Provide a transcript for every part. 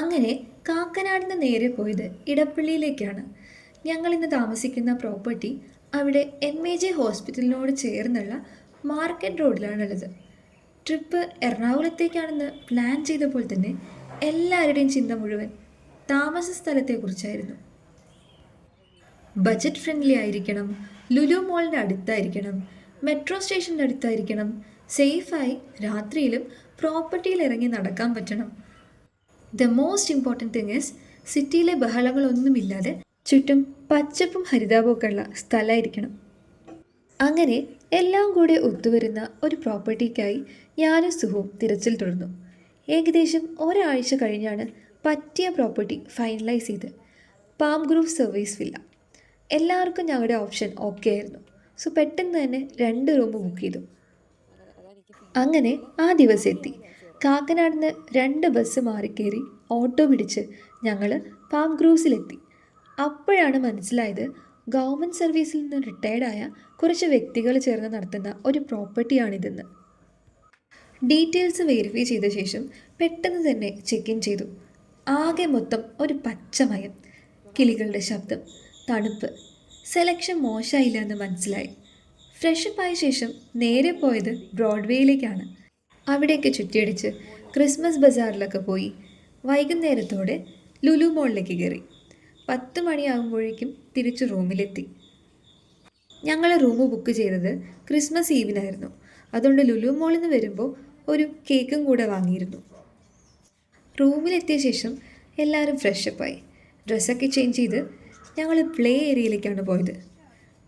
അങ്ങനെ കാക്കനാട് നിന്ന് നേരെ പോയത് ഇടപ്പള്ളിയിലേക്കാണ്. ഞങ്ങൾ ഇന്ന് താമസിക്കുന്ന പ്രോപ്പർട്ടി അവിടെ MAJ ഹോസ്പിറ്റലിനോട് ചേർന്നുള്ള മാർക്കറ്റ് റോഡിലാണുള്ളത്. ട്രിപ്പ് എറണാകുളത്തേക്കാണെന്ന് പ്ലാൻ ചെയ്തപ്പോൾ തന്നെ എല്ലാവരുടെയും ചിന്ത മുഴുവൻ താമസ സ്ഥലത്തെക്കുറിച്ചായിരുന്നു. ബജറ്റ് ഫ്രണ്ട്ലി ആയിരിക്കണം, ലുലു മോളിൻ്റെ അടുത്തായിരിക്കണം, മെട്രോ സ്റ്റേഷൻ്റെ അടുത്തായിരിക്കണം, സേഫായി രാത്രിയിലും പ്രോപ്പർട്ടിയിൽ ഇറങ്ങി നടക്കാൻ പറ്റണം. The most important thing is സിറ്റിയിലെ ബഹളങ്ങളൊന്നുമില്ലാതെ ചുറ്റും പച്ചപ്പും ഹരിതാപമൊക്കെ ഉള്ള സ്ഥലമായിരിക്കണം. അങ്ങനെ എല്ലാം കൂടി ഒത്തുവരുന്ന ഒരു പ്രോപ്പർട്ടിക്കായി ഞാനും സുഹവും തിരച്ചിൽ തുടർന്നു. ഏകദേശം ഒരാഴ്ച കഴിഞ്ഞാണ് പറ്റിയ പ്രോപ്പർട്ടി ഫൈനലൈസ് ചെയ്ത്. Palm groove service villa. എല്ലാവർക്കും ഞങ്ങളുടെ ഓപ്ഷൻ ഓക്കെ ആയിരുന്നു. സോ പെട്ടെന്ന് തന്നെ 2 റൂം ബുക്ക് ചെയ്തു. അങ്ങനെ ആ ദിവസം എത്തി. കാക്കനാടിന് 2 ബസ് മാറിക്കേറി ഓട്ടോ പിടിച്ച് ഞങ്ങൾ പാം ഗ്രൂവ്സിലെത്തി. അപ്പോഴാണ് മനസ്സിലായത് ഗവൺമെൻറ് സർവീസിൽ നിന്ന് റിട്ടയർഡായ കുറച്ച് വ്യക്തികൾ ചേർന്ന് നടത്തുന്ന ഒരു പ്രോപ്പർട്ടിയാണിതെന്ന്. ഡീറ്റെയിൽസ് വെരിഫൈ ചെയ്ത ശേഷം പെട്ടെന്ന് തന്നെ ചെക്ക് ഇൻ ചെയ്തു. ആകെ മൊത്തം ഒരു പച്ചമയം, കിളികളുടെ ശബ്ദം, തണുപ്പ്. സെലക്ഷൻ മോശമായില്ല എന്ന് മനസ്സിലായി. ഫ്രഷപ്പ് ആയ ശേഷം നേരെ പോയത് ബ്രോഡ്വേയിലേക്കാണ്. അവിടെയൊക്കെ ചുറ്റിയടിച്ച് ക്രിസ്മസ് ബസാറിലൊക്കെ പോയി വൈകുന്നേരത്തോടെ ലുലു മോളിലേക്ക് കയറി. 10 മണിയാകുമ്പോഴേക്കും തിരിച്ച് റൂമിലെത്തി. ഞങ്ങൾ റൂം ബുക്ക് ചെയ്തത് ക്രിസ്മസ് ഈവിനായിരുന്നു. അതുകൊണ്ട് ലുലു മോളിൽ നിന്ന് വരുമ്പോൾ ഒരു കേക്കും കൂടെ വാങ്ങിയിരുന്നു. റൂമിലെത്തിയ ശേഷം എല്ലാവരും ഫ്രഷപ്പായി ഡ്രസ്സൊക്കെ ചേഞ്ച് ചെയ്ത് ഞങ്ങൾ പ്ലേ ഏരിയയിലേക്കാണ് പോയത്.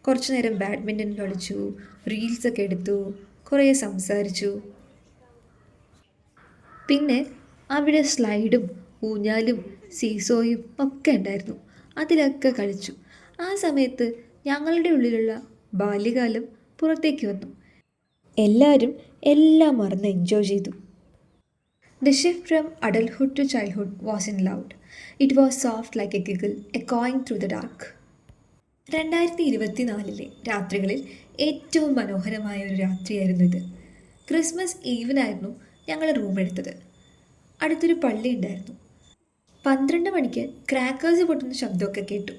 കുറച്ച് നേരം ബാഡ്മിൻ്റൺ കളിച്ചു, റീൽസൊക്കെ എടുത്തു, കുറേ സംസാരിച്ചു. പിന്നെ അവിടെ സ്ലൈഡും ഊഞ്ഞാലും സീസോയും ഒക്കെ ഉണ്ടായിരുന്നു. അതിലൊക്കെ കളിച്ചു. ആ സമയത്ത് ഞങ്ങളുടെ ഉള്ളിലുള്ള ബാല്യകാലം പുറത്തേക്ക് വന്നു. എല്ലാവരും എല്ലാം മറന്ന് എൻജോയ് ചെയ്തു. The shift from adulthood to childhood wasn't loud. It was soft like a giggle echoing through the dark. 2024 രാത്രികളിൽ ഏറ്റവും മനോഹരമായ ഒരു രാത്രിയായിരുന്നു ഇത്. ക്രിസ്മസ് ഈവിനായിരുന്നു ഞങ്ങൾ റൂം എടുത്തത്. അടുത്തൊരു പള്ളി ഉണ്ടായിരുന്നു. 12 മണിക്ക് ക്രാക്കേഴ്സ് പൊട്ടുന്ന ശബ്ദമൊക്കെ കേട്ടു.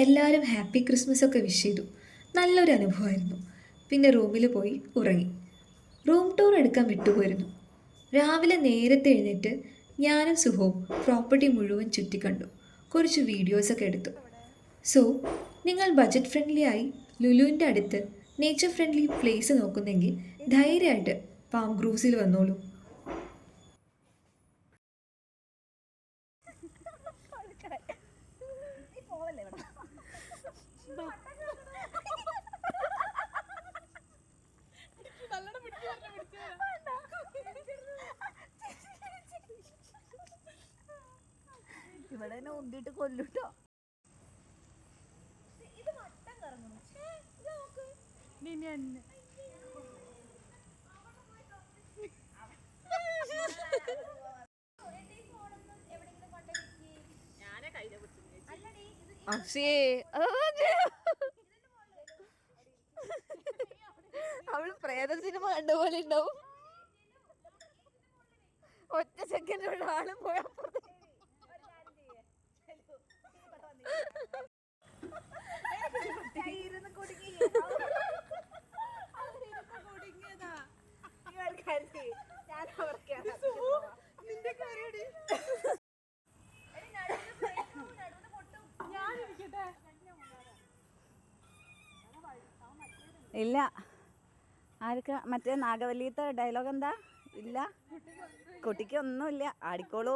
എല്ലാവരും ഹാപ്പി ക്രിസ്മസ് ഒക്കെ വിഷ് ചെയ്തു. നല്ലൊരു അനുഭവമായിരുന്നു. പിന്നെ റൂമിൽ പോയി ഉറങ്ങി. റൂം ടൂർ എടുക്കാൻ വിട്ടുപോയിരുന്നു. രാവിലെ നേരത്തെ എഴുന്നേറ്റ് ഞാനും സുഹവും പ്രോപ്പർട്ടി മുഴുവൻ ചുറ്റിക്കണ്ടു. കുറച്ച് വീഡിയോസൊക്കെ എടുത്തു. സോ നിങ്ങൾ ബജറ്റ് ഫ്രണ്ട്ലി ആയി ലുലുവിൻ്റെ അടുത്ത് നേച്ചർ ഫ്രണ്ട്ലി പ്ലേസ് നോക്കുന്നെങ്കിൽ ധൈര്യമായിട്ട് പാം ഗ്രൂവ്സിൽ വന്നോളൂ. ഇവിടെ ഉന്തിട്ട് കൊല്ലുട്ടോ. അവള് പ്രേത സിനിമ കണ്ട പോലെ ഉണ്ടാവും. ഒറ്റ സെക്കൻഡുള്ള ആള് പോയാ ഇല്ല. ആർക്ക് മറ്റേ നാഗവല്ലിയത്തെ ഡയലോഗ് എന്താ? ഇല്ല, കുട്ടിക്ക് ഒന്നുമില്ല, ആടിക്കോളൂ,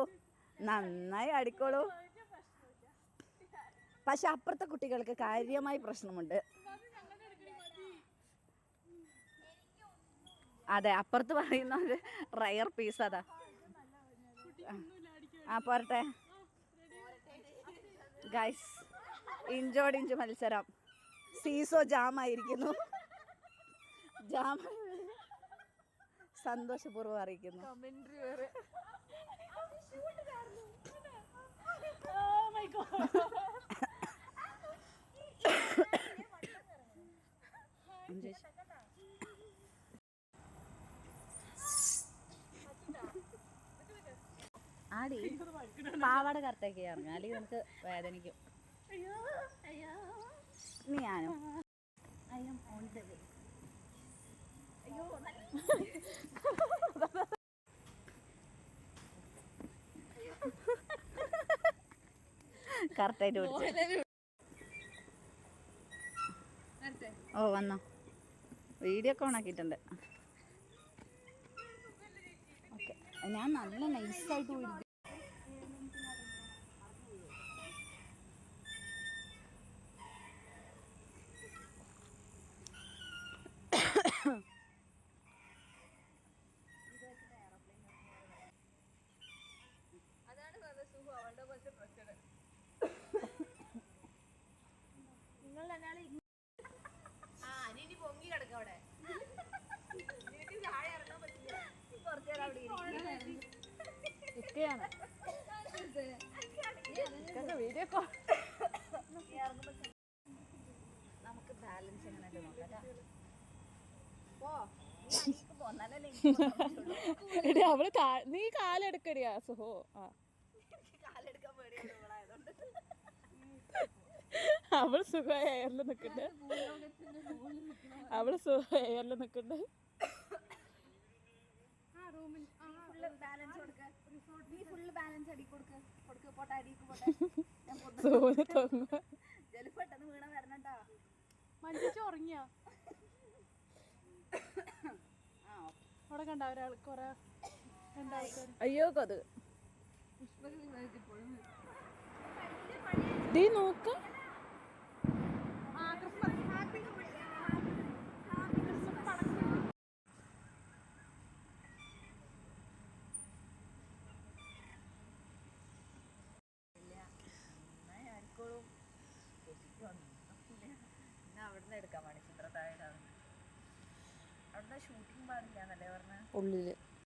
നന്നായി ആടിക്കോളൂ. പക്ഷെ അപ്പുറത്തെ കുട്ടികൾക്ക് കാര്യമായി പ്രശ്നമുണ്ട്. അതെ, അപ്പുറത്ത് പറയുന്ന ഒരു റയർ പീസ് അതാ. പോരട്ടെ ഗൈസ്, ഇഞ്ചോടിഞ്ച് മത്സരം. സീസോ ജാമായിരിക്കുന്നു. ജാം സന്തോഷപൂർവ്വം അറിയിക്കുന്നു. ആ ആടി പാവാട കറക്റ്റാക്കി ഇറങ്ങും, അല്ലെങ്കിൽ നമുക്ക് വേദനിക്കും. ഇനി ഞാനും I am on the way. അയ്യോ കറക്റ്റായിട്ട് പിടിച്ചു. ഓ വന്നോ, വീഡിയോ ഒക്കെ ഓണാക്കിയിട്ടുണ്ട്. ഓക്കെ, ഞാൻ നല്ല നൈസായിട്ട് പോയി. നമുക്ക് ബാലൻസ് എങ്ങനെ നോക്കാം. അവള് നീ കാലെടുക്കടിയാ സുഹോ. അവള് സുഖ എയറിൽ നിക്കണ്ട്, അവള് സുഖ എയറിൽ നിക്കണ്ട്. ഉറങ്ങിയ അവിടെ കണ്ട ഒരാൾ കൊറേ രണ്ടാൾക്കാർ. അയ്യോ കൊതുക്. നോക്ക അവിടുന്ന് എടുക്കാൻ പാടി ചിത്രത്താഴ അവിടുന്ന് ഷൂട്ടിംഗ് പാടില്ല എന്നല്ലേ പറഞ്ഞ. ഉള്ളില്